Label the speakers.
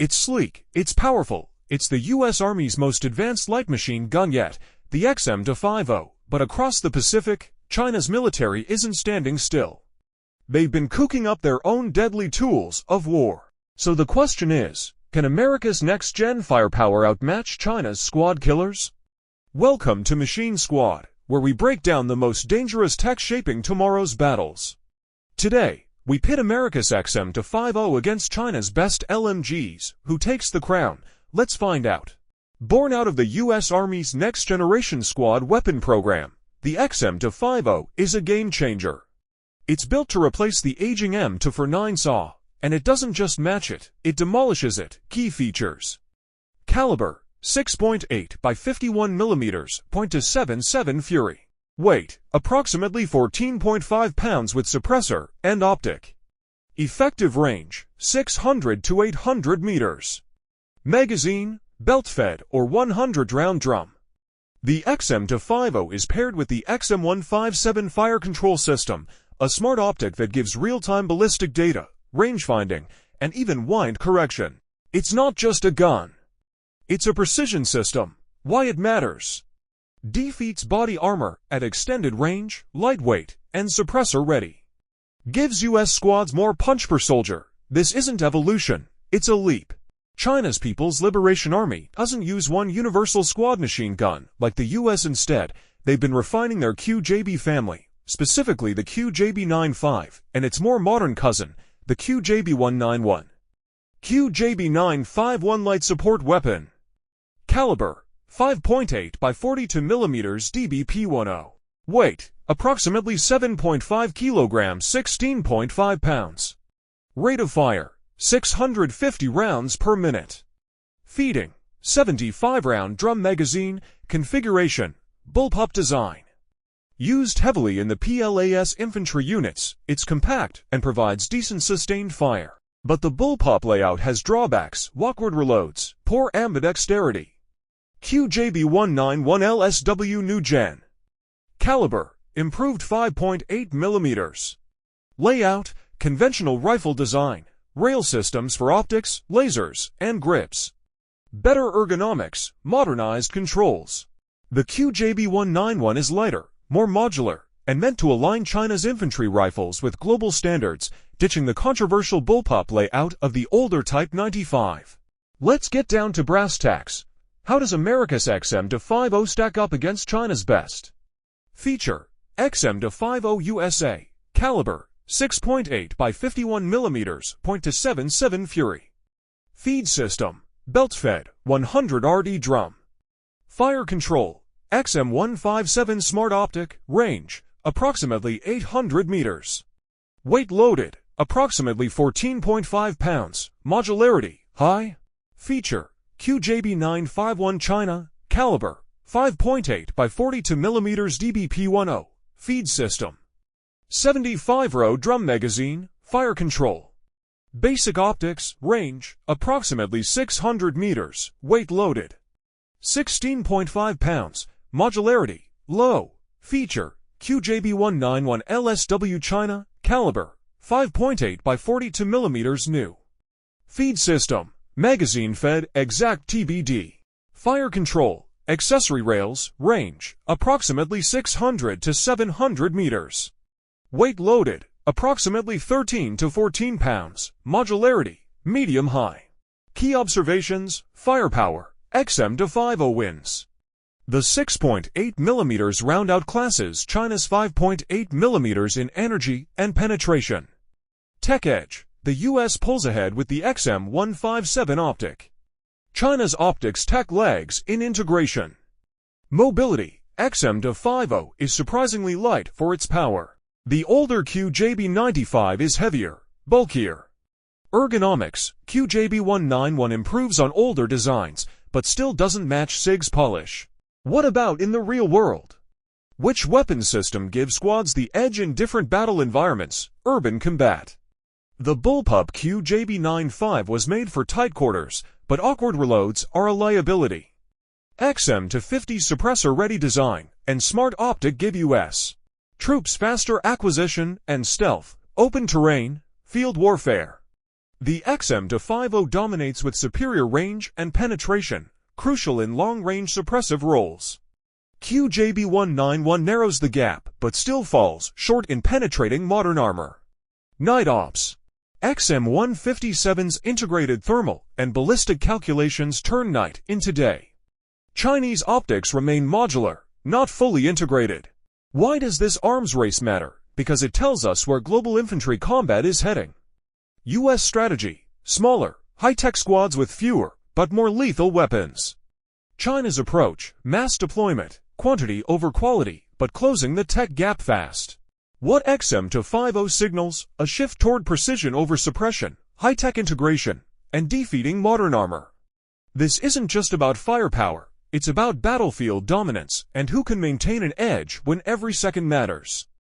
Speaker 1: It's sleek, it's powerful, it's the US Army's most advanced light machine gun yet, the XM250, but across the Pacific, China's military isn't standing still. They've been cooking up their own deadly tools of war. So the question is, can America's next-gen firepower outmatch China's squad killers? Welcome to Machine Squad, where we break down the most dangerous tech shaping tomorrow's battles. Today, we pit America's XM250 against China's best LMGs. Who takes the crown? Let's find out. Born out of the US Army's next-generation squad weapon program, the XM250 is a game-changer. It's built to replace the aging M249 SAW, and it doesn't just match it, it demolishes it. Key features. Caliber, 6.8 by 51 mm, .277 Fury. Weight, approximately 14.5 pounds with suppressor and optic. Effective range, 600 to 800 meters. Magazine, belt-fed or 100-round drum. The XM250 is paired with the XM157 fire control system, a smart optic that gives real-time ballistic data, range finding, and even wind correction. It's not just a gun. It's a precision system. Why it matters? Defeats body armor at extended range, lightweight, and suppressor ready. Gives US squads more punch per soldier. This isn't evolution, it's a leap. China's People's Liberation Army doesn't use one universal squad machine gun like the US. Instead, they've been refining their QJB family, specifically the QJB95, and its more modern cousin, the QJB191. QJB951 light support weapon. Caliber, 5.8 by 42 mm DBP10. Weight, approximately 7.5 kilograms, 16.5 pounds. Rate of fire, 650 rounds per minute. Feeding, 75-round drum magazine. Configuration, bullpup design. Used heavily in the PLAS infantry units, it's compact and provides decent sustained fire. But the bullpup layout has drawbacks: awkward reloads, poor ambidexterity. QJB191 LSW New Gen. Caliber, improved 5.8 mm. Layout, conventional rifle design, rail systems for optics, lasers, and grips. Better ergonomics, modernized controls. The QJB191 is lighter, more modular, and meant to align China's infantry rifles with global standards, ditching the controversial bullpup layout of the older Type 95. Let's get down to brass tacks. How does America's XM250 stack up against China's best? Feature: XM250 USA. Caliber, 6.8 by 51 mm, .277 Fury. Feed system, belt-fed, 100 RD drum. Fire control, XM157 smart optic. Range, approximately 800 meters. Weight loaded, approximately 14.5 pounds. Modularity, high. Feature: QJB951 China. Caliber, 5.8 by 42 mm DBP10. Feed system, 75-row drum magazine. Fire control. Basic optics. Range, approximately 600 meters. Weight loaded, 16.5 pounds. Modularity, low. Feature: QJB191 LSW China. Caliber, 5.8 by 42 mm new. Feed system, magazine fed, exact TBD. Fire control, accessory rails. Range, approximately 600 to 700 meters. Weight loaded, approximately 13 to 14 pounds. Modularity, medium-high. Key observations: firepower, XM250 wins. The 6.8 mm round outclasses China's 5.8 mm in energy and penetration. Tech edge: the US pulls ahead with the XM157 optic. China's optics tech lags in integration. Mobility: XM250 is surprisingly light for its power. The older QJB95 is heavier, bulkier. Ergonomics: QJB191 improves on older designs, but still doesn't match SIG's polish. What about in the real world? Which weapon system gives squads the edge in different battle environments? Urban combat. The bullpup QJB95 was made for tight quarters, but awkward reloads are a liability. XM250 suppressor-ready design and smart optic give US troops faster acquisition and stealth, open terrain, field warfare. The XM250 dominates with superior range and penetration, crucial in long-range suppressive roles. QJB191 narrows the gap, but still falls short in penetrating modern armor. Night Ops. XM157's integrated thermal and ballistic calculations turn night into day. Chinese optics remain modular, not fully integrated. Why does this arms race matter? Because it tells us where global infantry combat is heading. U.S. strategy: smaller, high-tech squads with fewer, but more lethal weapons. China's approach: mass deployment, quantity over quality, but closing the tech gap fast. What XM250 signals: a shift toward precision over suppression, high-tech integration, and defeating modern armor. This isn't just about firepower, it's about battlefield dominance and who can maintain an edge when every second matters.